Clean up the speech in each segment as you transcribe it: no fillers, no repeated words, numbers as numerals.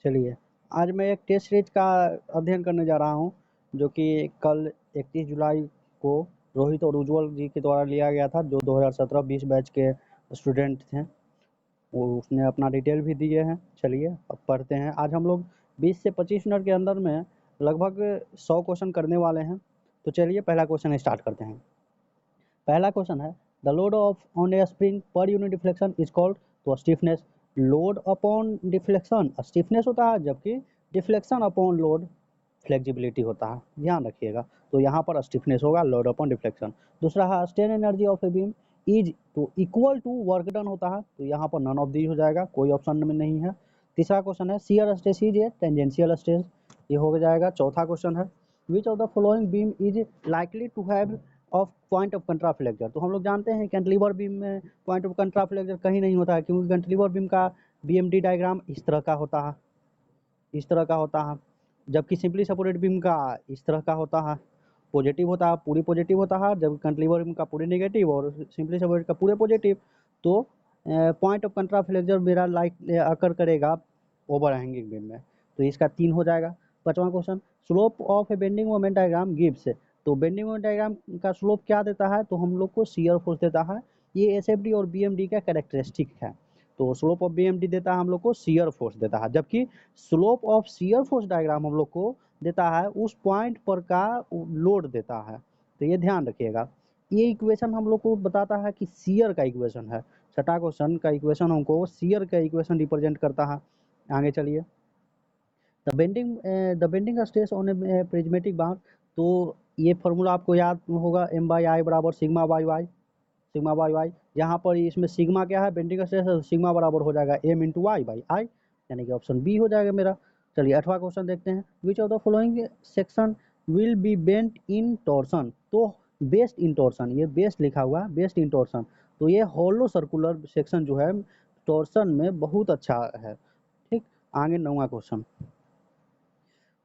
चलिए, आज मैं एक टेस्ट सीरीज का अध्ययन करने जा रहा हूँ, जो कि कल 31 जुलाई को रोहित और उज्ज्वल जी के द्वारा लिया गया था, जो 2017-20 बैच के स्टूडेंट थे। वो उसने अपना डिटेल भी दिए हैं। चलिए अब पढ़ते हैं। आज हम लोग 20 से 25 मिनट के अंदर में लगभग 100 क्वेश्चन करने वाले हैं। तो चलिए पहला क्वेश्चन स्टार्ट करते हैं। पहला क्वेश्चन है, the load of on a spring per unit deflection is called. तो stiffness, load upon deflection stiffness होता है, जबकि डिफ्लेक्शन अपॉन लोड फ्लेक्सिबिलिटी होता है। ध्यान रखिएगा। तो यहाँ पर स्टिफनेस होगा, लोड अपॉन डिफ्लेक्शन। दूसरा है, strain energy of a beam is तो इक्वल टू वर्क डन होता है। तो यहाँ पर नन ऑफ दी हो जाएगा, कोई ऑप्शन में नहीं है। तीसरा क्वेश्चन है, shear stress is a tangential stress, ये हो जाएगा। चौथा क्वेश्चन है, which of the following beam is likely to have of point of contraflexure. तो हम लोग जानते हैं कैंटिलीवर बीम में पॉइंट ऑफ कंट्राफ्लेक्चर कहीं नहीं होता है, क्योंकि कैंटिलीवर बीम का बीएमडी डायग्राम इस तरह का होता है, इस तरह का होता है, जबकि सिंपली सपोर्टेड बीम का इस तरह का होता है, पॉजिटिव होता है, पूरी पॉजिटिव होता है, जबकि कैंटिलीवर बीम का पूरी नेगेटिव और सिंपली सपोर्टेड का पूरे पॉजिटिव। तो पॉइंट ऑफ कंट्राफ्लेक्चर मेरा लाइक अकर करेगा ओवर हैंगिंग बीम में। तो इसका 3 हो जाएगा। पांचवा question, slope of A bending moment diagram gives. तो बेंडिंग मोमेंट डायग्राम का स्लोप क्या देता है? तो हम लोग को शियर फोर्स देता है। ये एसएफडी और बीएमडी का कैरेक्टरिस्टिक है। तो स्लोप ऑफ बीएमडी देता है हम लोग को शियर फोर्स देता है, जबकि slope of shear force diagram हम लोग को देता है उस पॉइंट पर का लोड देता है। तो ये ध्यान रखिएगा। ये इक्वेशन हम लोग को बताता है कि शियर का इक्वेशन है। छठा क्वेश्चन का इक्वेशन हमको शियर का इक्वेशन रिप्रेजेंट करता है। आगे चलिए, the bending stress on a prismatic bar. तो ये फॉर्मूला आपको याद होगा, एम बाई आई बराबर sigma by y, sigma by y. यहाँ पर इसमें सिग्मा क्या है? बेंडिंग स्ट्रेस है, सिग्मा बराबर हो जाएगा M into y by I, यानी कि ऑप्शन बी हो जाएगा मेरा। चलिए 8वां क्वेश्चन देखते हैं, विच of the following section will be bent in torsion. तो बेस्ड इन टॉर्सन, ये बेस्ड लिखा हुआ है, बेस्ड इन टॉर्सन। तो ये हॉलो सर्कुलर सेक्शन जो है टॉर्सन में बहुत अच्छा है। ठीक, आगे 9वां question,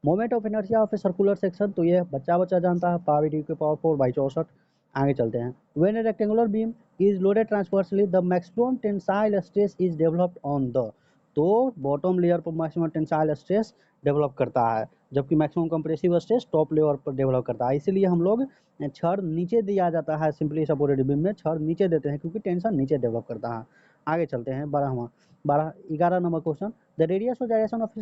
moment of inertia of a circular section. तो ये बच्चा बच्चा जानता है, पावर डी के पावर 4/64। आगे चलते हैं, when A rectangular beam is loaded transversely the maximum tensile stress is developed on the. तो बॉटम लेयर पर मैक्सिमम टेंसाइल स्ट्रेस डेवलप करता है, जबकि maximum compressive stress top layer पर डेवलप करता है। इसीलिए हम लोग छड़ नीचे दिया जाता है, सिंपली सपोर्टेड बीम में छड़ नीचे देते हैं, क्योंकि टेंशन नीचे डेवलप करता है। आगे चलते हैं 11 number question, the radius of direction of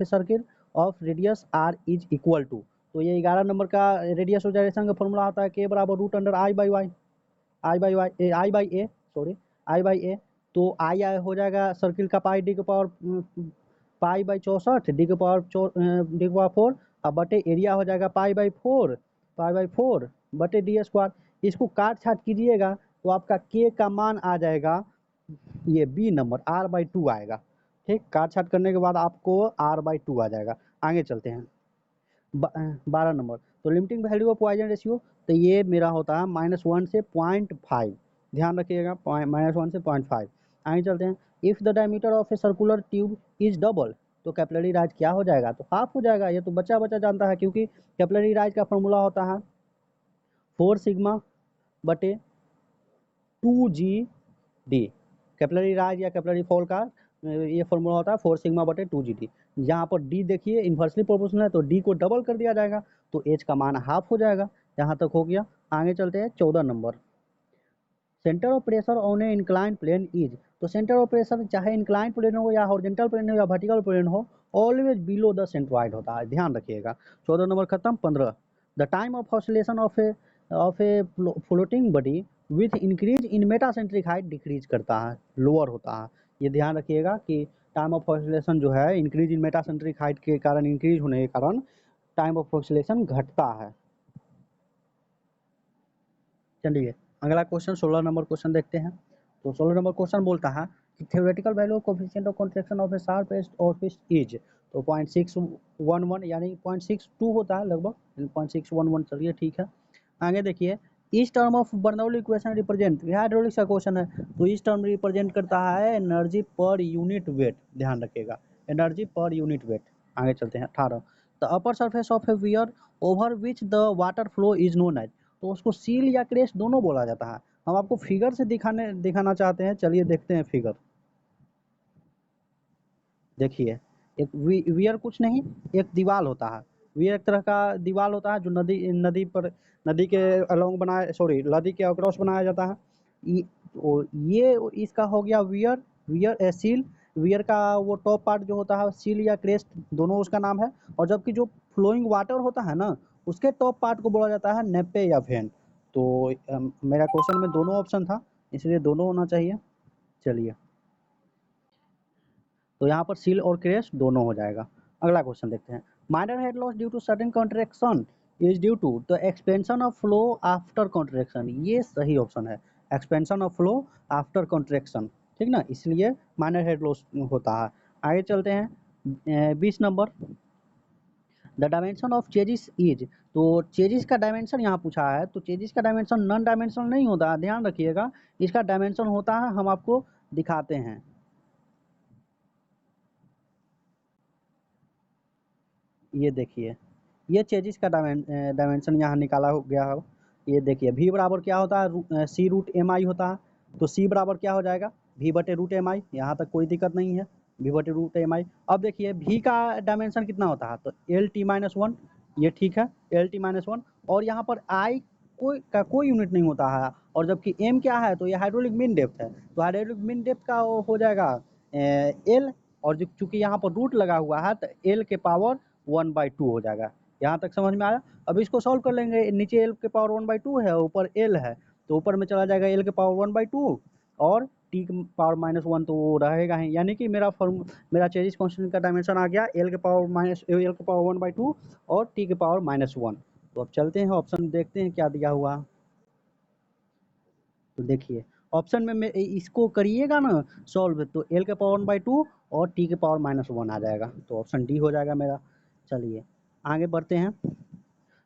a circle of radius R is equal to. तो ये 11 नंबर का रेडियस ऑफ डायरेक्शन का फॉर्मूला आता है के बराबर root under I by Y, I by A, sorry, I by A. तो I हो जाएगा सर्किल का पाई डी के पावर पाई बाई 64, डी के पावर 4, अब बटे एरिया हो जाएगा पाई बाई 4, पाई बाई 4 बटे डी स्क्वायर। इसको काट छाट कीजिएगा तो आपका के का मान आ जाएगा, ये बी नंबर r/2 आएगा। ठीक, काट छाट करने के बाद आपको r/2 आ जाएगा। आगे चलते हैं 12 नंबर, तो limiting value of Poisson ratio. तो ये मेरा होता है -1 से 0.5, ध्यान रखिएगा, -1 से 0.5। आगे चलते हैं, if the diameter of a circular tube is double. तो कैपिलरी राइज क्या हो जाएगा? तो हाफ हो जाएगा। ये तो बच्चा बच्चा जानता है, क्योंकि कैपिलरी राइज का फॉर्मूला होता है 4 सिग्मा बटे 2g/d। कैपिलरी राइज या कैपिलरी फॉल का ये फॉर्मूला होता है 4 सिग्मा बटे 2g/d। यहाँ पर डी देखिए इन्वर्सली प्रोपोर्शनल है, तो डी को डबल कर दिया जाएगा, तो एच का मान हाफ हो जाएगा। यहाँ तक हो गया। आगे चलते हैं 14 number, centre of pressure on a incline plane is. तो सेंटर ऑफ प्रेशर चाहे इंक्लाइन प्लेन हो या हॉरिजॉन्टल प्लेन हो या वर्टिकल प्लेन हो, ऑलवेज बिलो द सेंट्रॉइड होता है, ध्यान रखिएगा। 14 नंबर खत्म। 15, the time of oscillation of a floating body with increase in metacentric height decrease करता है, लोअर होता है। ये ध्यान रखिएगा कि टाइम ऑफ ऑसिलेशन जो है इंक्रीज इन मेटासेंट्रिक हाइट के कारण, इंक्रीज होने के कारण टाइम ऑफ ऑसिलेशन घटता है। चलिए अगला क्वेश्चन 16 नंबर क्वेश्चन देखते हैं। तो 16 नंबर क्वेश्चन बोलता है कि theoretical value of coefficient of contraction of a sharp edge office is. तो 0.611 यानी 0.62 होता है लगभग, 0.611। चलिए ठीक है। आगे देखिए, इस term of Bernoulli equation represent, यह हाइड्रोलिक्स का क्वेश्चन है, तो इस टर्म रिप्रेजेंट करता है एनर्जी पर यूनिट वेट, ध्यान रखिएगा, एनर्जी पर यूनिट वेट। आगे चलते हैं 18, the upper surface of a weir over which the water flow is known as. तो उसको सील या क्रेस्ट दोनों बोला जाता है। हम आपको फिगर से दिखाना चाहते हैं, चलिए देखते हैं फिगर। देखिए, एक वियर कुछ नहीं, एक दीवार होता है। वियर एक तरह का दीवार होता है जो नदी के अलोंग बनाया, सॉरी नदी के अक्रॉस बनाया जाता है। ये इसका हो गया वियर। वियर सील, वियर का वो टॉप पार्ट जो होता है, सील या क्रेस्ट दोनों उसका नाम है। और जबकि जो फ्लोइंग वाटर होता है ना, उसके टॉप पार्ट को बोला जाता है नेपे या वेन। तो मेरा क्वेश्चन में दोनों ऑप्शन था, इसलिए दोनों होना चाहिए। चलिए, तो यहाँ पर सील और क्रेस्ट दोनों हो जाएगा। अगला क्वेश्चन देखते हैं। Minor head loss due to sudden contraction is due to the expansion of flow after contraction. ये सही ऑप्शन है, expansion of flow after contraction, ठीक ना, इसलिए माइनर हेड लॉस होता है। आगे चलते हैं 20 number. The dimension of chassis is, तो चेजिस का डायमेंशन यहाँ पूछा है, तो चेजिस का डायमेंशन नॉन डायमेंशनल नहीं होता, ध्यान रखिएगा। इसका डायमेंशन होता है, हम आपको दिखाते हैं। ये देखिए, ये चेजिस का डायमेंशन यहाँ निकाला हो गया हो। ये देखिए, v बराबर क्या होता है, सी रूट एम आई होता है। तो c बराबर क्या हो जाएगा, v बटे रूट एम आई। यहाँ तक कोई दिक्कत नहीं है, v बटे रूट एम आई। अब देखिए v का डायमेंशन कितना होता है, तो एल टी माइनस वन, ये ठीक है, एल टी माइनस वन। और यहाँ पर i कोई यूनिट नहीं होता है। और जबकि m क्या है, तो ये हाइड्रोलिक मीन डेप्थ है, तो हाइड्रोलिक मीन डेप्थ का हो जाएगा एल। और जो चूंकि यहाँ पर रूट लगा हुआ है, तो एल के पावर 1/2 हो जाएगा। यहाँ तक समझ में आया। अब इसको सॉल्व कर लेंगे, नीचे एल के पावर 1/2 है, ऊपर एल है, तो ऊपर में चला जाएगा एल के पावर 1/2 और टी के पावर -1 तो वो रहेगा ही। यानी कि मेरा चेजिस कांस्टेंट का डायमेंशन आ गया एल के पावर 1/2 और टी के पावर -1। तो अब चलते हैं ऑप्शन, देखते हैं क्या दिया हुआ। तो देखिए, ऑप्शन में इसको करिएगा ना सॉल्व, तो एल के पावर 1/2 और टी के पावर -1 आ जाएगा, तो ऑप्शन डी हो जाएगा मेरा। चलिए आगे बढ़ते हैं।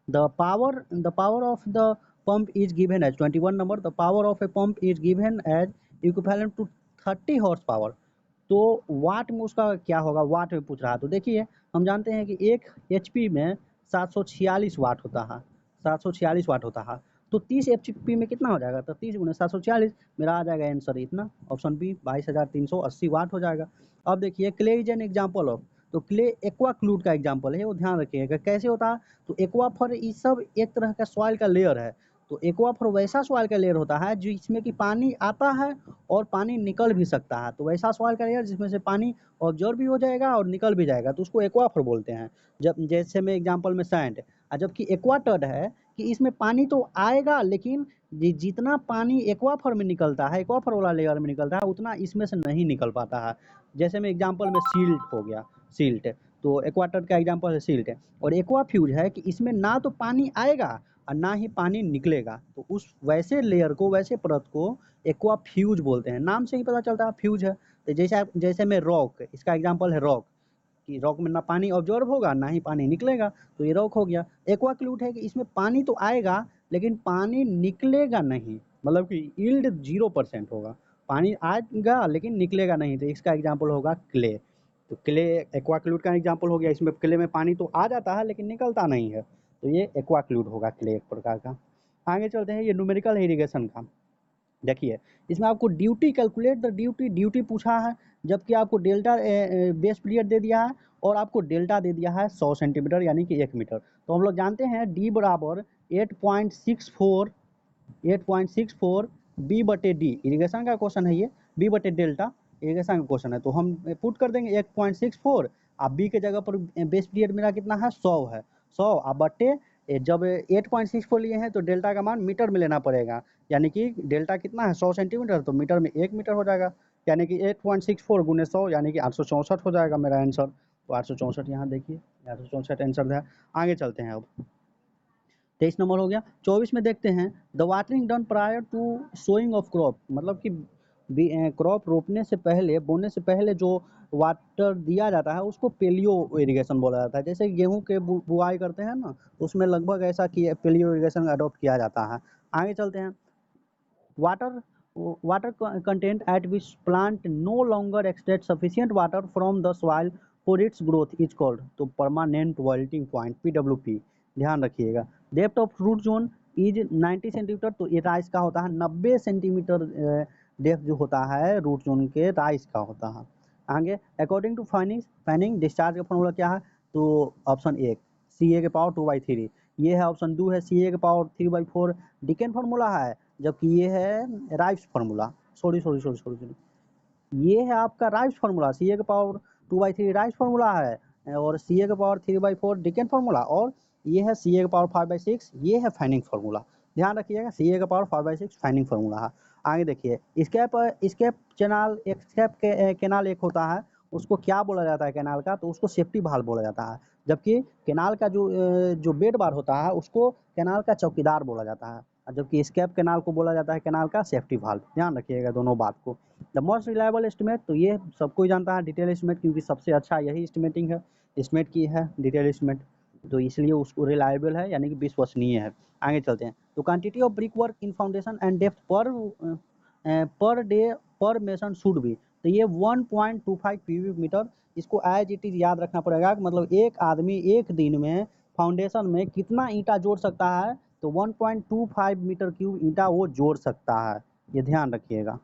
The power of the pump is given as 21 number. The power of a pump is given as equivalent to 30 horse power. तो वाट में उसका क्या होगा, वाट में पूछ रहा है। तो देखिए, हम जानते हैं कि एक एचपी में 746 वाट होता है, 746 वाट होता है। तो 30 एचपी में कितना हो जाएगा, तो 30 गुना 746, मेरा आ जाएगा आंसर इतना, ऑप्शन बी 22,380 वाट हो जाएगा। अब देखिए, clay is an example of, तो क्ले एक्वा क्लूड का एग्जाम्पल है, वो ध्यान रखिएगा कैसे होता है। तो एक्वाफर ये सब एक तरह का सॉइल का लेयर है। तो एक्वाफर वैसा सॉइल का लेयर होता है जिसमें कि पानी आता है और पानी निकल भी सकता है। तो वैसा सॉइल का लेयर जिसमें से पानी ऑब्जर्व भी हो जाएगा और निकल भी जाएगा, तो उसको एक्वाफर बोलते हैं। जब जैसे में एग्जाम्पल में सैंड, और जबकि एक्वाटर्ड है कि इसमें पानी तो आएगा, लेकिन जितना पानी एक्वाफर में निकलता है, एक्वाफर वाला लेयर में निकलता है, उतना इसमें से नहीं निकल पाता है। जैसे में एग्जाम्पल में सिल्ट हो गया, सिल्ट, तो एक्वाटर्ड का एग्जाम्पल है सिल्ट। और एक्वाफ्यूज है कि इसमें ना तो पानी आएगा और ना ही पानी निकलेगा, तो उस वैसे लेयर को, वैसे परत को एक्वाफ्यूज बोलते हैं। नाम से ही पता चलता है फ्यूज है। तो जैसे में रॉक, इसका एग्जाम्पल है रॉक, कि रॉक में ना पानी ऑब्जॉर्व होगा ना ही पानी निकलेगा, तो ये रॉक हो गया। एक्वाक्लूड है कि इसमें पानी तो आएगा लेकिन पानी निकलेगा नहीं, मतलब कि यील्ड 0% होगा, पानी आएगा लेकिन निकलेगा नहीं, तो इसका एग्जाम्पल होगा क्ले। तो क्ले एक्वाक्लूड का एग्जाम्पल हो गया, इसमें क्ले में पानी तो आ जाता है लेकिन निकलता नहीं है, तो ये एक्वाक्लूड होगा क्ले एक प्रकार का। आगे चलते हैं, ये न्यूमेरिकल इरिगेशन का। देखिए, इसमें आपको ड्यूटी कैलकुलेट द ड्यूटी पूछा है, जबकि आपको डेल्टा बेस पीरियड दे दिया है और आपको डेल्टा दे दिया है 100 सेंटीमीटर यानी कि 1 मीटर। तो हम लोग जानते हैं डी बराबर 8.64 बी बटे डी, इरिगेशन का क्वेश्चन है ये, बी बटे डेल्टा इरिगेशन का क्वेश्चन है। तो हम पुट कर देंगे 8.64, आप बी के जगह पर बेस पीरियड मेरा कितना है 100 है, 100 आप बटे जब 8.64 लिए हैं तो डेल्टा का मान मीटर में लेना पड़ेगा, यानी कि डेल्टा कितना है 100 सेंटीमीटर, तो मीटर में 1 मीटर हो जाएगा, यानी कि 8.64 गुने 100 यानी कि 864 हो जाएगा मेरा आंसर। तो 864 यहाँ देखिए, 864 आंसर है। आगे चलते हैं अब, 23 नंबर हो गया। 24 में देखते हैं, the watering done prior to sowing of crop, मतलब कि क्रॉप रोपने से पहले, बोने से पहले जो वाटर दिया जाता है उसको पेलियो इरिगेशन बोला जाता है। जैसे गेहूं के बुआई करते हैं ना, तो उसमें लगभग ऐसा कि पेलियो इरिगेशन अडॉप्ट किया जाता है। आगे चलते हैं, water water content at which plant no longer extract sufficient water from the soil for its growth is called, तो permanent wilting point PWP, ध्यान रखिएगा। Depth of root zone is 90 centimetre, तो ये राइस का होता है 90 सेंटीमीटर डेप्थ जो होता है रूट जोन के राइस का होता है। आगे अकॉर्डिंग टू फैनिंग डिस्चार्ज का फॉर्मूला क्या है, तो ऑप्शन एक सी ए के पावर 2/3, ये है ऑप्शन 2 है सी ए के पावर 3/4 डिकेन फार्मूला है, जबकि ये है राइव्स फार्मूला, सॉरी ये है आपका राइव्स फार्मूला, सी ए के पावर 2/3 राइव्स फार्मूला है, और सी ए के पावर 3/4 डिकेन फार्मूला, और ये है सी ए के पावर 5/6, ये है फैनिंग फार्मूला। ध्यान रखिएगा सी ए के पावर 5/6 फैनिंग फार्मूला है। आगे देखिए स्केप चैनल, केनाल एक होता है, उसको क्या बोला जाता है कैनाल का, तो उसको सेफ्टी वाल्व बोला जाता है, जबकि कैनाल का जो बेड बार होता है उसको कैनाल का चौकीदार बोला जाता है, जबकि स्केप कैनाल को बोला जाता है कैनाल का सेफ्टी वाल्व। ध्यान रखिएगा दोनों बात को। द मोस्ट रिलायबल एस्टिमेट, तो ये सबको ही जानता है डिटेल एस्टिमेट, क्योंकि सबसे अच्छा यही एस्टिमेटिंग है, एस्टिमेट की है डिटेल एस्टिमेट, तो इसलिए उसको रिलायबल है, यानी कि विश्वसनीय है। आगे चलते हैं, तो quantity of brick work in foundation and depth per day पर मेसन शुड भी, तो ये 1.25 क्यूबिक मीटर, इसको एज इट इज याद रखना पड़ेगा, मतलब एक आदमी एक दिन में फाउंडेशन में कितना ईंटा जोड़ सकता है, तो 1.25 मीटर क्यूब ईंटा वो जोड़ सकता है, ये ध्यान रखिएगा।